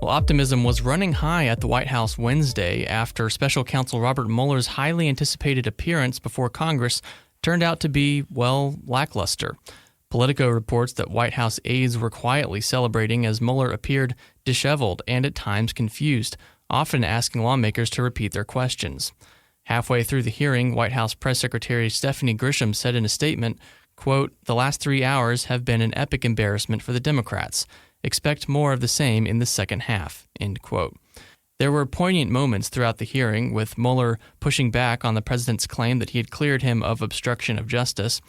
Well, optimism was running high at the White House Wednesday after special counsel Robert Mueller's highly anticipated appearance before Congress turned out to be, well, lackluster. Politico reports that White House aides were quietly celebrating as Mueller appeared disheveled and at times confused, often asking lawmakers to repeat their questions. Halfway through the hearing, White House Press Secretary Stephanie Grisham said in a statement, quote, "The last 3 hours have been an epic embarrassment for the Democrats. Expect more of the same in the second half," end quote. There were poignant moments throughout the hearing, with Mueller pushing back on the president's claim that he had cleared him of obstruction of justice.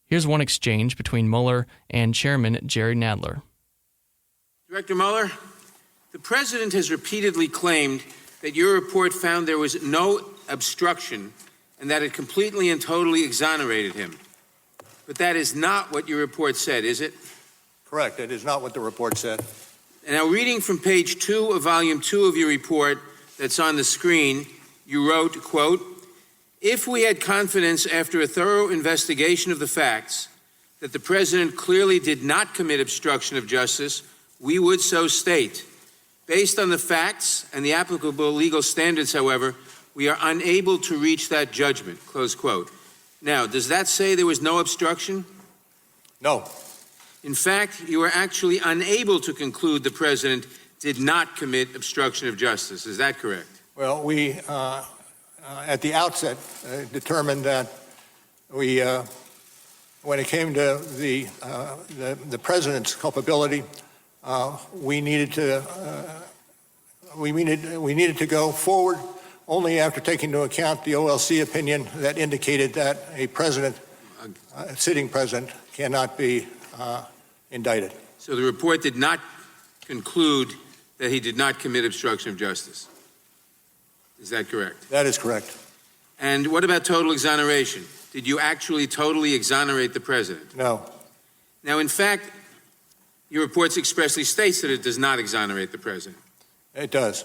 Here's one exchange between Mueller and Chairman Jerry Nadler. Director Mueller, the president has repeatedly claimed that your report found there was no obstruction and that it completely and totally exonerated him. But that is not what your report said, is it? Correct. It is not what the report said. And now, reading from page 2 of volume 2 of your report that's on the screen, you wrote, quote, "If we had confidence after a thorough investigation of the facts that the president clearly did not commit obstruction of justice, we would so state. Based on the facts and the applicable legal standards, however, we are unable to reach that judgment," close quote. Now, does that say there was no obstruction? No. In fact, you were actually unable to conclude the president did not commit obstruction of justice. Is that correct? Well, we, at the outset, determined that we, when it came to the president's culpability, we needed to go forward only after taking into account the OLC opinion that indicated that a president, a sitting president, cannot be indicted. So the report did not conclude that he did not commit obstruction of justice. Is that correct? That is correct. And what about total exoneration? Did you actually totally exonerate the president? No. Now, in fact, your report expressly states that it does not exonerate the president. It does.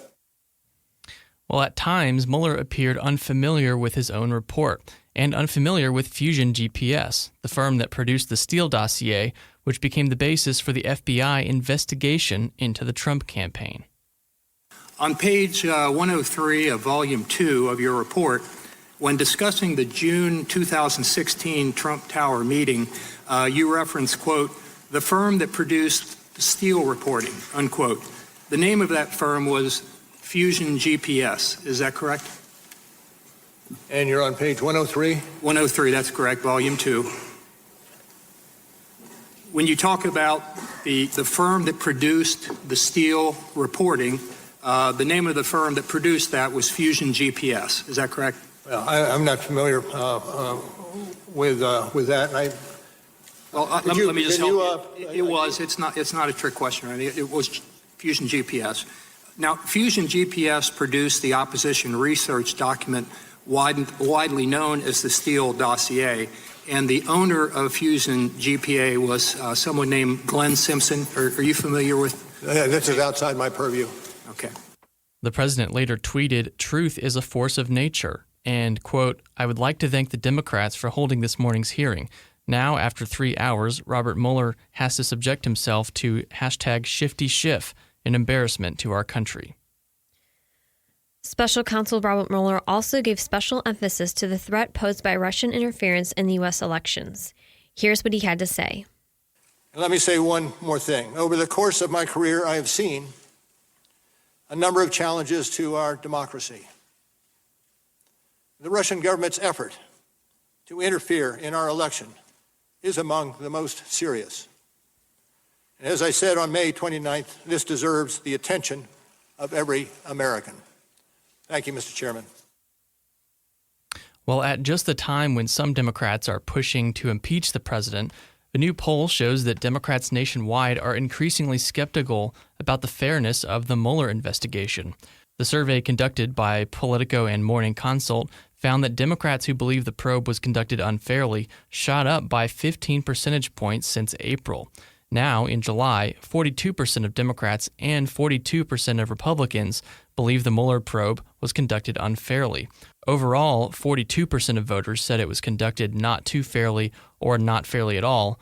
Well, at times, Mueller appeared unfamiliar with his own report and unfamiliar with Fusion GPS, the firm that produced the Steele dossier, which became the basis for the FBI investigation into the Trump campaign. On page 103 of Volume 2 of your report, when discussing the June 2016 Trump Tower meeting, you reference, quote, "the firm that produced the Steele reporting," unquote. The name of that firm was Fusion GPS. Is that correct? And you're on page 103? 103, that's correct, Volume 2. When you talk about the firm that produced the Steele reporting, the name of the firm that produced that was Fusion GPS. Is that correct? Well, I'm not familiar with that. Let me just help you. It's not a trick question, right? It was Fusion GPS. Now, Fusion GPS produced the opposition research document widely known as the Steele dossier, and the owner of Fusion GPA was someone named Glenn Simpson. Are you familiar with? This is outside my purview. Okay. The president later tweeted, "Truth is a force of nature," and, quote, "I would like to thank the Democrats for holding this morning's hearing. Now, after 3 hours, Robert Mueller has to subject himself to #ShiftySchiff, an embarrassment to our country." Special counsel Robert Mueller also gave special emphasis to the threat posed by Russian interference in the U.S. elections. Here's what he had to say. And let me say one more thing. Over the course of my career, I have seen a number of challenges to our democracy. The Russian government's effort to interfere in our election is among the most serious. And as I said on May 29th, this deserves the attention of every American. Thank you, Mr. Chairman. Well, at just the time when some Democrats are pushing to impeach the president, a new poll shows that Democrats nationwide are increasingly skeptical about the fairness of the Mueller investigation. The survey conducted by Politico and Morning Consult found that Democrats who believe the probe was conducted unfairly shot up by 15 percentage points since April. Now, in July, 42% of Democrats and 42% of Republicans believe the Mueller probe was conducted unfairly. Overall, 42% of voters said it was conducted not too fairly or not fairly at all,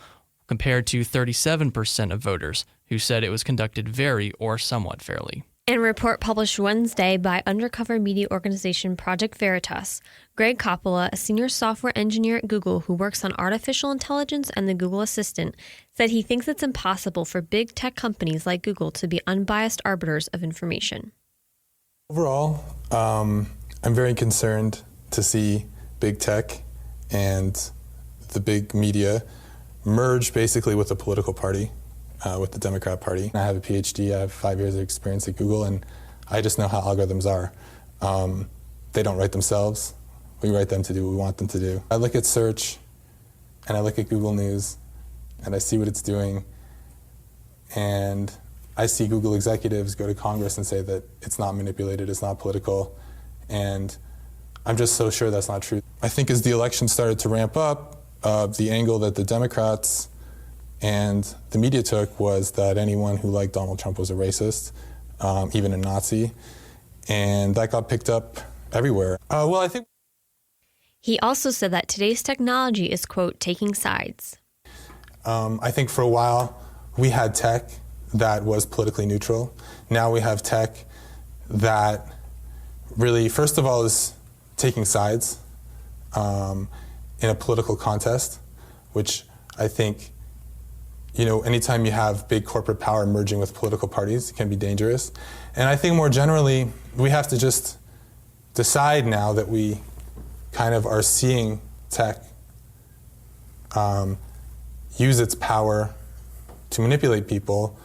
compared to 37% of voters who said it was conducted very or somewhat fairly. In a report published Wednesday by undercover media organization Project Veritas, Greg Coppola, a senior software engineer at Google who works on artificial intelligence and the Google Assistant, said he thinks it's impossible for big tech companies like Google to be unbiased arbiters of information. Overall, I'm very concerned to see big tech and the big media merge basically with a political party. With the Democrat Party. I have a PhD, I have 5 years of experience at Google, and I just know how algorithms are. They don't write themselves. We write them to do what we want them to do. I look at search, and I look at Google News, and I see what it's doing, and I see Google executives go to Congress and say that it's not manipulated, it's not political, and I'm just so sure that's not true. I think as the election started to ramp up, the angle that the Democrats and the media took was that anyone who liked Donald Trump was a racist, even a Nazi, and that got picked up everywhere. I think he also said that today's technology is, quote, taking sides. I think for a while we had tech that was politically neutral. Now we have tech that really, first of all, is taking sides in a political contest, which I think, anytime you have big corporate power merging with political parties, it can be dangerous. And I think more generally, we have to just decide now that we kind of are seeing tech use its power to manipulate people.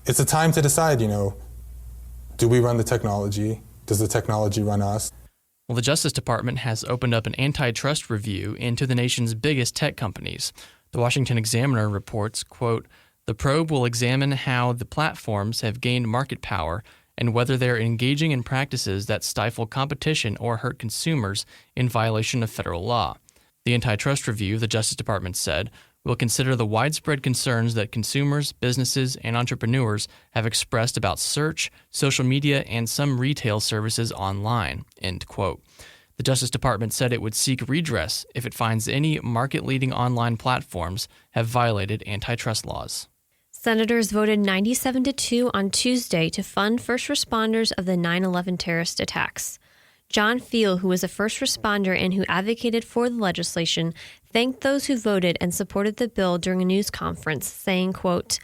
It's a time to decide, do we run the technology? Does the technology run us? Well, the Justice Department has opened up an antitrust review into the nation's biggest tech companies. The Washington Examiner reports, quote, "The probe will examine how the platforms have gained market power and whether they're engaging in practices that stifle competition or hurt consumers in violation of federal law." The antitrust review, the Justice Department said, will consider the widespread concerns that consumers, businesses, and entrepreneurs have expressed about search, social media, and some retail services online, end quote. The Justice Department said it would seek redress if it finds any market-leading online platforms have violated antitrust laws. Senators voted 97-2 on Tuesday to fund first responders of the 9/11 terrorist attacks. John Field, who was a first responder and who advocated for the legislation, thanked those who voted and supported the bill during a news conference, saying, quote,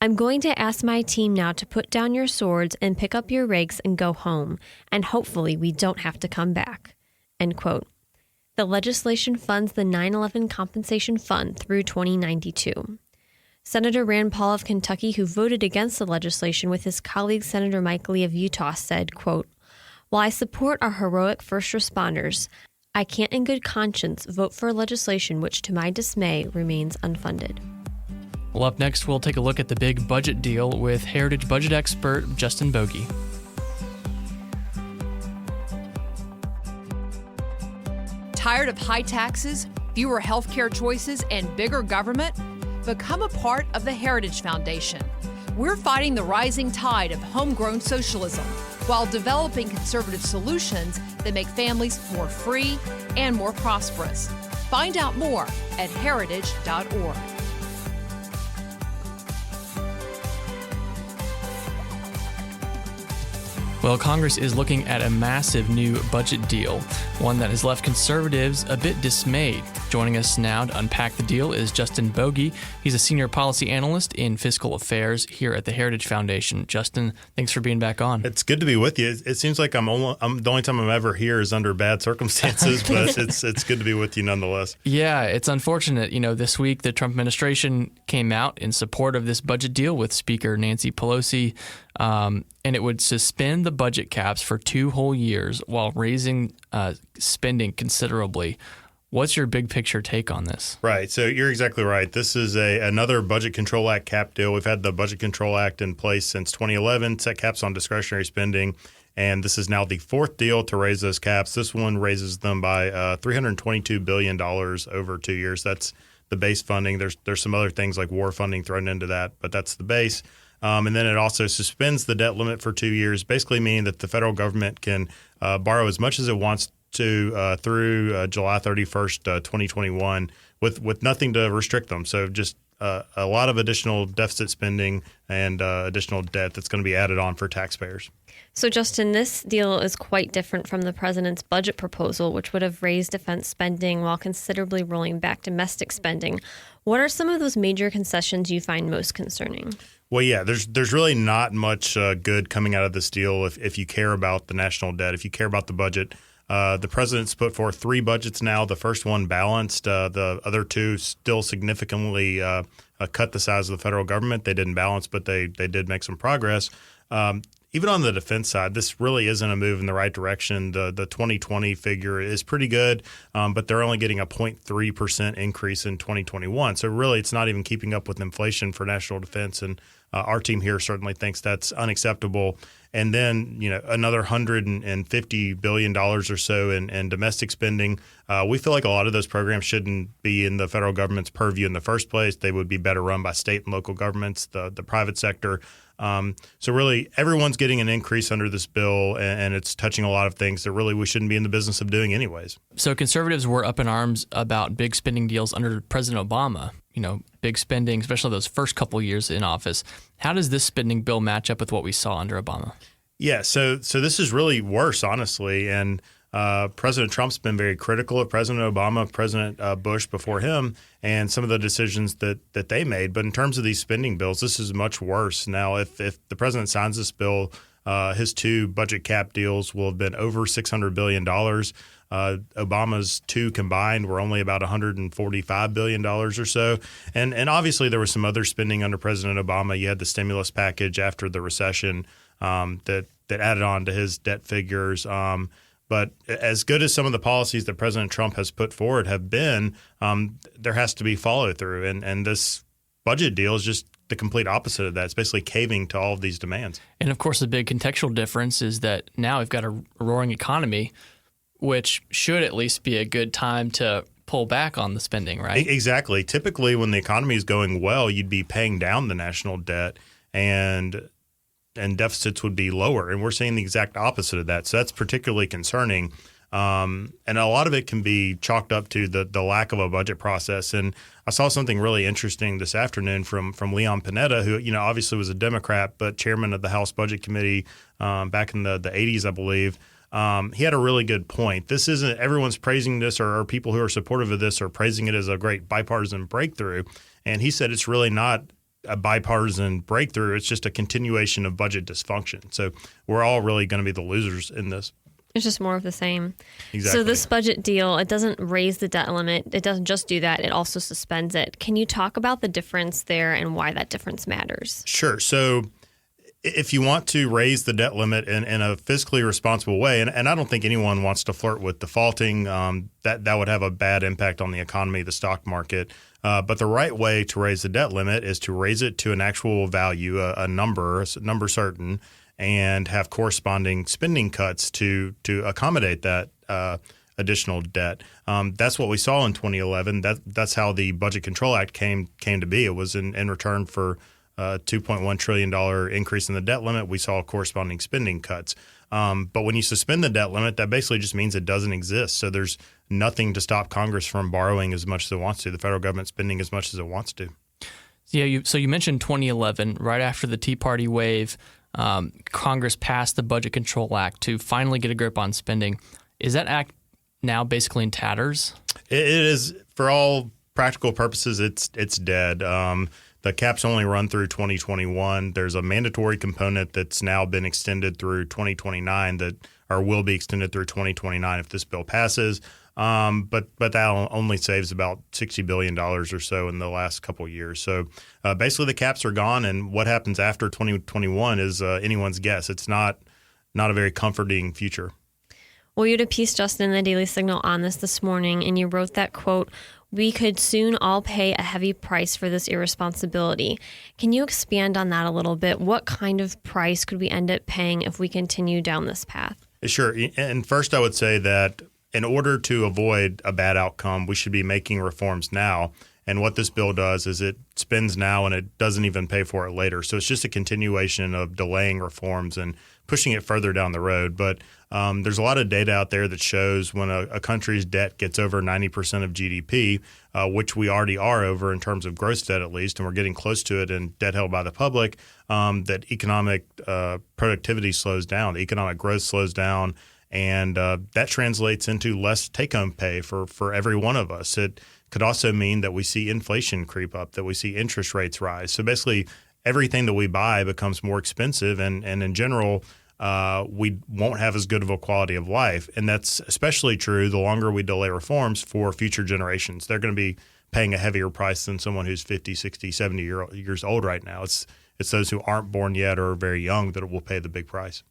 "I'm going to ask my team now to put down your swords and pick up your rakes and go home, and hopefully we don't have to come back." End quote. The legislation funds the 9/11 Compensation Fund through 2092. Senator Rand Paul of Kentucky, who voted against the legislation with his colleague Senator Mike Lee of Utah, said, quote, "While I support our heroic first responders, I can't in good conscience vote for legislation which, to my dismay, remains unfunded." Well, up next, we'll take a look at the big budget deal with Heritage budget expert Justin Bogie. Tired of high taxes, fewer healthcare choices, and bigger government? Become a part of the Heritage Foundation. We're fighting the rising tide of homegrown socialism while developing conservative solutions that make families more free and more prosperous. Find out more at heritage.org. Well, Congress is looking at a massive new budget deal, one that has left conservatives a bit dismayed. Joining us now to unpack the deal is Justin Bogie. He's a senior policy analyst in fiscal affairs here at the Heritage Foundation. Justin, thanks for being back on. It's good to be with you. It seems like the only time I'm ever here is under bad circumstances, but it's good to be with you nonetheless. Yeah, it's unfortunate. This week the Trump administration came out in support of this budget deal with Speaker Nancy Pelosi, and it would suspend the budget caps for 2 whole years while raising spending considerably. What's your big picture take on this? Right. So you're exactly right. This is another Budget Control Act cap deal. We've had the Budget Control Act in place since 2011, set caps on discretionary spending, and this is now the 4th deal to raise those caps. This one raises them by $322 billion over 2 years. That's the base funding. There's some other things like war funding thrown into that, but that's the base. And then it also suspends the debt limit for 2 years, basically meaning that the federal government can borrow as much as it wants to through July 31st, 2021, with nothing to restrict them. So just a lot of additional deficit spending and additional debt that's going to be added on for taxpayers. So, Justin, this deal is quite different from the president's budget proposal, which would have raised defense spending while considerably rolling back domestic spending. What are some of those major concessions you find most concerning? Well, yeah, there's really not much good coming out of this deal if you care about the national debt, if you care about the budget. The president's put forth 3 budgets now. The first one balanced. The other 2 still significantly cut the size of the federal government. They didn't balance, but they did make some progress. Even on the defense side, this really isn't a move in the right direction. The 2020 figure is pretty good, but they're only getting a 0.3% increase in 2021. So really, it's not even keeping up with inflation for national defense. And our team here certainly thinks that's unacceptable. And then, another $150 billion or so in domestic spending. We feel like a lot of those programs shouldn't be in the federal government's purview in the first place. They would be better run by state and local governments, the private sector. So really, everyone's getting an increase under this bill, and it's touching a lot of things that really we shouldn't be in the business of doing anyways. So conservatives were up in arms about big spending deals under President Obama. Big spending, especially those first couple years in office. How does this spending bill match up with what we saw under Obama? Yeah, so this is really worse, honestly. And President Trump's been very critical of President Obama, President Bush before him, and some of the decisions that they made. But in terms of these spending bills, this is much worse. Now, if the president signs this bill, his 2 budget cap deals will have been over $600 billion. Obama's 2 combined were only about $145 billion or so. And obviously there was some other spending under President Obama. You had the stimulus package after the recession that added on to his debt figures. But as good as some of the policies that President Trump has put forward have been, there has to be follow through. And this budget deal is just the complete opposite of that. It's basically caving to all of these demands. And of course, the big contextual difference is that now we've got a roaring economy, which should at least be a good time to pull back on the spending, right? Exactly. Typically, when the economy is going well, you'd be paying down the national debt and deficits would be lower. And we're seeing the exact opposite of that. So that's particularly concerning. And a lot of it can be chalked up to the lack of a budget process. And I saw something really interesting this afternoon from Leon Panetta, who obviously was a Democrat, but chairman of the House Budget Committee back in the 80s, I believe. He had a really good point. This isn't everyone's praising this, or people who are supportive of this are praising it as a great bipartisan breakthrough. And he said it's really not a bipartisan breakthrough. It's just a continuation of budget dysfunction. So we're all really going to be the losers in this. It's just more of the same. Exactly. So this budget deal, it doesn't raise the debt limit. It doesn't just do that. It also suspends it. Can you talk about the difference there and why that difference matters? Sure. So if you want to raise the debt limit in a fiscally responsible way, and I don't think anyone wants to flirt with defaulting, that would have a bad impact on the economy, the stock market. But the right way to raise the debt limit is to raise it to an actual value, a number certain, and have corresponding spending cuts to accommodate that additional debt. That's what we saw in 2011. That's how the Budget Control Act came to be. It was in return for $2.1 trillion increase in the debt limit. We saw corresponding spending cuts. But when you suspend the debt limit, that basically just means it doesn't exist. So there's nothing to stop Congress from borrowing as much as it wants to, the federal government spending as much as it wants to. Yeah. So you mentioned 2011, right after the Tea Party wave, Congress passed the Budget Control Act to finally get a grip on spending. Is that act now basically in tatters? It is, for all practical purposes, it's dead. The caps only run through 2021. There's a mandatory component that's now been extended through 2029 or will be extended through 2029 if this bill passes. But that only saves about $60 billion or so in the last couple of years. So basically the caps are gone, and what happens after 2021 is anyone's guess. It's not a very comforting future. Well, you had a piece, Justin, in the Daily Signal on this morning, and you wrote that, quote, "We could soon all pay a heavy price for this irresponsibility." Can you expand on that a little bit? What kind of price could we end up paying if we continue down this path? Sure. And first, I would say that in order to avoid a bad outcome, we should be making reforms now. And what this bill does is it spends now and it doesn't even pay for it later. So it's just a continuation of delaying reforms and pushing it further down the road. But there's a lot of data out there that shows when a country's debt gets over 90% of GDP, which we already are over in terms of gross debt at least, and we're getting close to it in debt held by the public, that economic productivity slows down, the economic growth slows down, and that translates into less take-home pay for every one of us. It could also mean that we see inflation creep up, that we see interest rates rise. So basically, everything that we buy becomes more expensive, and in general, we won't have as good of a quality of life. And that's especially true the longer we delay reforms for future generations. They're going to be paying a heavier price than someone who's 50, 60, 70 years old right now. It's those who aren't born yet or are very young that will pay the big price.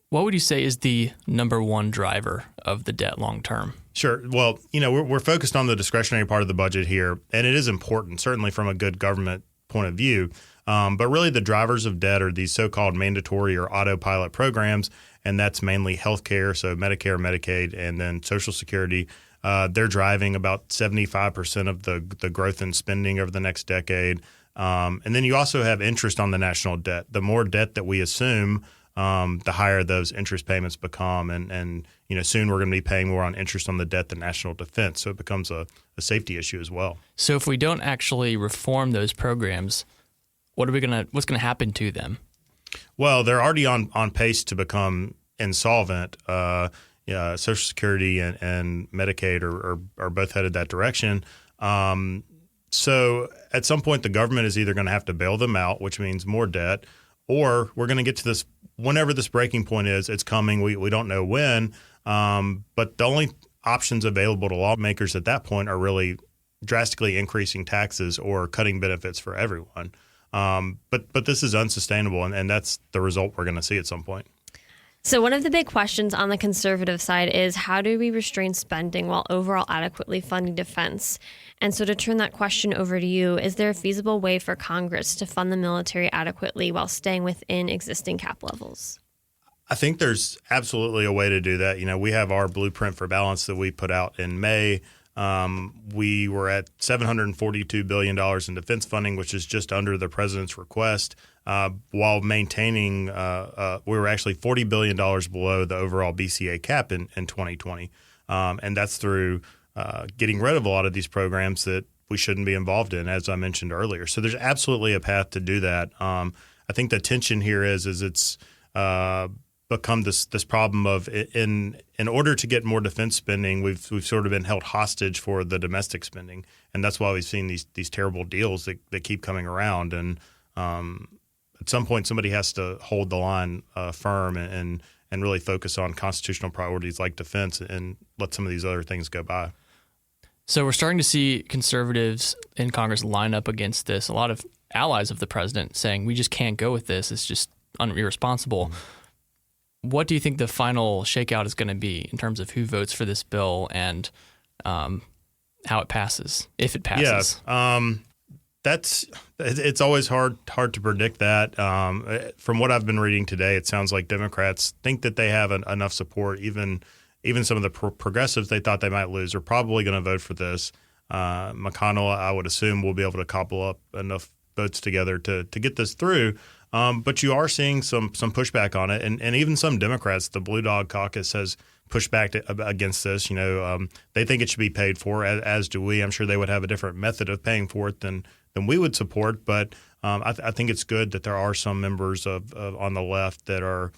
What would you say is the number one driver of the debt long term? Sure. Well, we're focused on the discretionary part of the budget here, and it is important, certainly from a good government point of view. But really the drivers of debt are these so-called mandatory or autopilot programs, and that's mainly healthcare, so Medicare, Medicaid, and then Social Security. They're driving about 75% of the growth in spending over the next decade. And then you also have interest on the national debt. The more debt that we assume, the higher those interest payments become. And soon we're going to be paying more on interest on the debt than national defense. So it becomes a safety issue as well. So if we don't actually reform those programs, what's going to happen to them? Well, they're already on pace to become insolvent. Social Security and Medicaid are both headed that direction. So at some point, the government is either going to have to bail them out, which means more debt, or we're going to get to this whenever this breaking point is. It's coming. We don't know when. But the only options available to lawmakers at that point are really drastically increasing taxes or cutting benefits for everyone. But this is unsustainable, and that's the result we're going to see at some point. So one of the big questions on the conservative side is how do we restrain spending while overall adequately funding defense? And so to turn that question over to you, is there a feasible way for Congress to fund the military adequately while staying within existing cap levels? I think there's absolutely a way to do that. We have our blueprint for balance that we put out in May. We were at $742 billion in defense funding, which is just under the president's request, while maintaining we were actually $40 billion below the overall BCA cap in 2020. And that's through getting rid of a lot of these programs that we shouldn't be involved in, as I mentioned earlier. So there's absolutely a path to do that. I think the tension here is it's become this problem of in order to get more defense spending, we've sort of been held hostage for the domestic spending, and that's why we've seen these terrible deals that keep coming around. And at some point, somebody has to hold the line firm and really focus on constitutional priorities like defense and let some of these other things go by. So we're starting to see conservatives in Congress line up against this. A lot of allies of the president saying we just can't go with this. It's just irresponsible. Mm-hmm. What do you think the final shakeout is going to be in terms of who votes for this bill and how it passes, if it passes? Yeah, it's always hard to predict that. From what I've been reading today, it sounds like Democrats think that they have enough support. Even some of the progressives they thought they might lose are probably going to vote for this. McConnell, I would assume, will be able to cobble up enough votes together to get this through. But you are seeing some pushback on it, and even some Democrats, the Blue Dog Caucus, has pushed back against this. They think it should be paid for, as do we. I'm sure they would have a different method of paying for it than we would support. But I think it's good that there are some members of on the left that are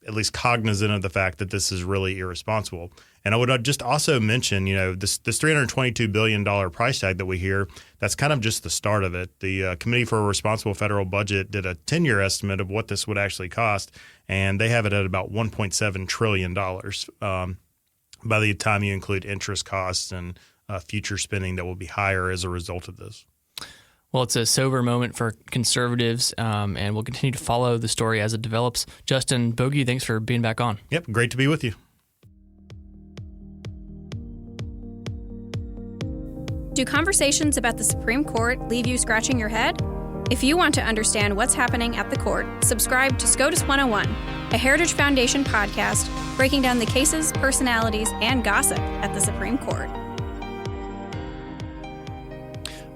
at least cognizant of the fact that this is really irresponsible. And I would just also mention, this $322 billion price tag that we hear, that's kind of just the start of it. The Committee for a Responsible Federal Budget did a 10-year estimate of what this would actually cost, and they have it at about $1.7 trillion by the time you include interest costs and future spending that will be higher as a result of this. Well, it's a sober moment for conservatives, and we'll continue to follow the story as it develops. Justin Bogie, thanks for being back on. Yep, great to be with you. Do conversations about the Supreme Court leave you scratching your head? If you want to understand what's happening at the court, subscribe to SCOTUS 101, a Heritage Foundation podcast breaking down the cases, personalities, and gossip at the Supreme Court.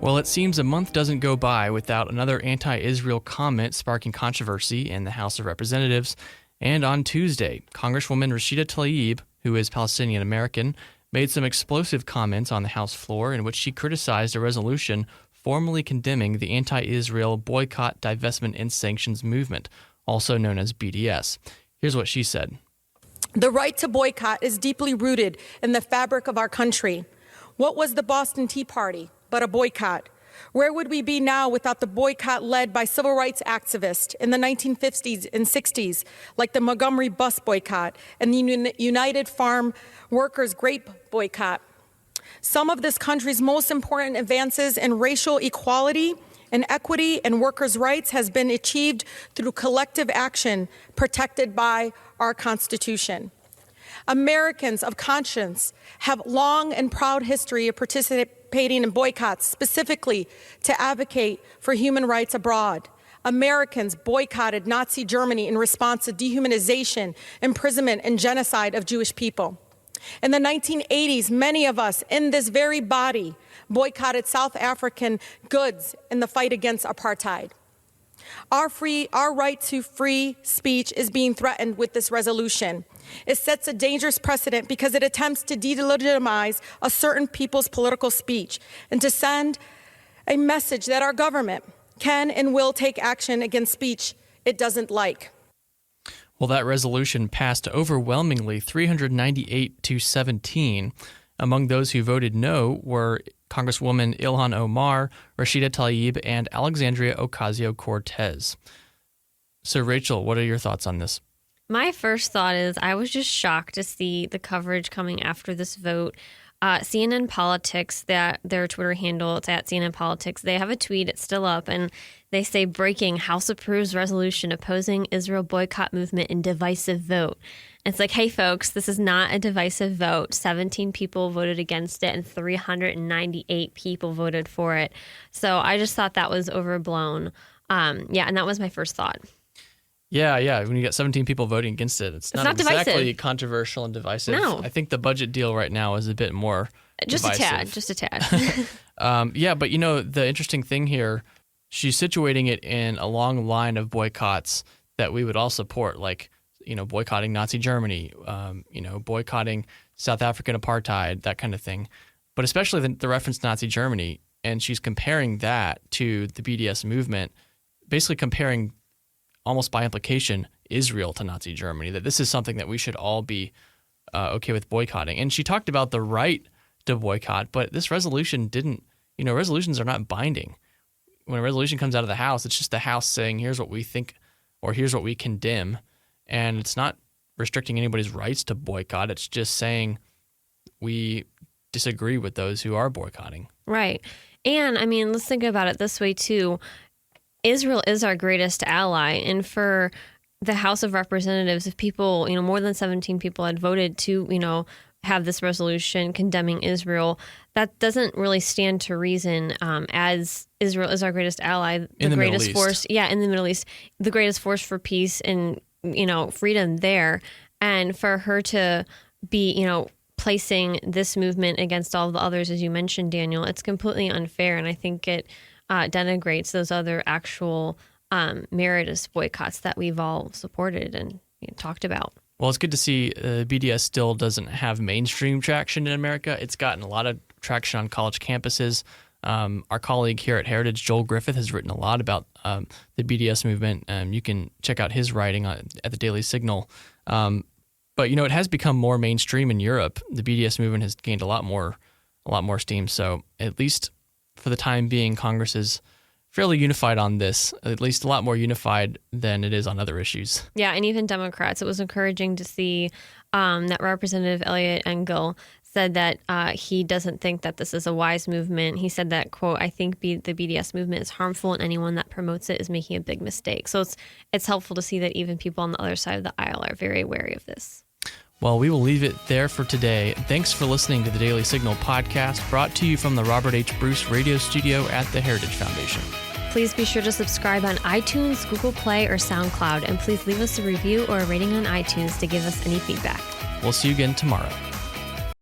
Well, it seems a month doesn't go by without another anti-Israel comment sparking controversy in the House of Representatives. And on Tuesday, Congresswoman Rashida Tlaib, who is Palestinian American, made some explosive comments on the House floor in which she criticized a resolution formally condemning the anti-Israel boycott, divestment, and sanctions movement, also known as BDS. Here's what she said. The right to boycott is deeply rooted in the fabric of our country. What was the Boston Tea Party but a boycott? Where would we be now without the boycott led by civil rights activists in the 1950s and 60s, like the Montgomery bus boycott and the United Farm Workers grape boycott? Some of this country's most important advances in racial equality and equity and workers' rights has been achieved through collective action protected by our Constitution. Americans of conscience have long and proud history of participating in boycotts, specifically to advocate for human rights abroad. Americans boycotted Nazi Germany in response to dehumanization, imprisonment, and genocide of Jewish people. In the 1980s, many of us in this very body boycotted South African goods in the fight against apartheid. Our right to free speech is being threatened with this resolution. It sets a dangerous precedent because it attempts to delegitimize a certain people's political speech and to send a message that our government can and will take action against speech it doesn't like. Well, that resolution passed overwhelmingly 398 to 17. Among those who voted no were Congresswoman Ilhan Omar, Rashida Tlaib, and Alexandria Ocasio-Cortez. So, Rachel, what are your thoughts on this? My first thought is I was just shocked to see the coverage coming after this vote. CNN Politics, that their Twitter handle, it's at CNN Politics. They have a tweet, it's still up, and they say, breaking, House approves resolution opposing Israel boycott movement in divisive vote. And it's like, hey, folks, this is not a divisive vote. 17 people voted against it and 398 people voted for it. So I just thought that was overblown. And that was my first thought. Yeah. When you got 17 people voting against it, it's not exactly divisive. Controversial and divisive. No. I think the budget deal right now is a bit more divisive. Just a tad. But the interesting thing here, she's situating it in a long line of boycotts that we would all support, like, boycotting Nazi Germany, boycotting South African apartheid, that kind of thing. But especially the reference to Nazi Germany, and she's comparing that to the BDS movement, basically comparing almost by implication Israel to Nazi Germany, that this is something that we should all be okay with boycotting. And she talked about the right to boycott, but this resolution didn't, resolutions are not binding. When a resolution comes out of the House, it's just the House saying, here's what we think, or here's what we condemn. And it's not restricting anybody's rights to boycott. It's just saying we disagree with those who are boycotting. Right. And, let's think about it this way, too. Israel is our greatest ally. And for the House of Representatives, if people, more than 17 people had voted to, have this resolution condemning Israel, that doesn't really stand to reason, as Israel is our greatest ally, the greatest force. Yeah, in the Middle East, the greatest force for peace and, freedom there. And for her to be, placing this movement against all of the others, as you mentioned, Daniel, it's completely unfair. And I think it denigrates those other actual meritorious boycotts that we've all supported and talked about. Well, it's good to see BDS still doesn't have mainstream traction in America. It's gotten a lot of traction on college campuses. Our colleague here at Heritage, Joel Griffith, has written a lot about the BDS movement. You can check out his writing at the Daily Signal. But it has become more mainstream in Europe. The BDS movement has gained a lot more steam. So at least for the time being, Congress is fairly unified on this, at least a lot more unified than it is on other issues. Yeah, and even Democrats. It was encouraging to see that Representative Elliot Engel said that he doesn't think that this is a wise movement. He said that, quote, I think the BDS movement is harmful and anyone that promotes it is making a big mistake. So it's helpful to see that even people on the other side of the aisle are very wary of this. Well, we will leave it there for today. Thanks for listening to the Daily Signal podcast, brought to you from the Robert H. Bruce radio studio at the Heritage Foundation. Please be sure to subscribe on iTunes, Google Play, or SoundCloud, and please leave us a review or a rating on iTunes to give us any feedback. We'll see you again tomorrow.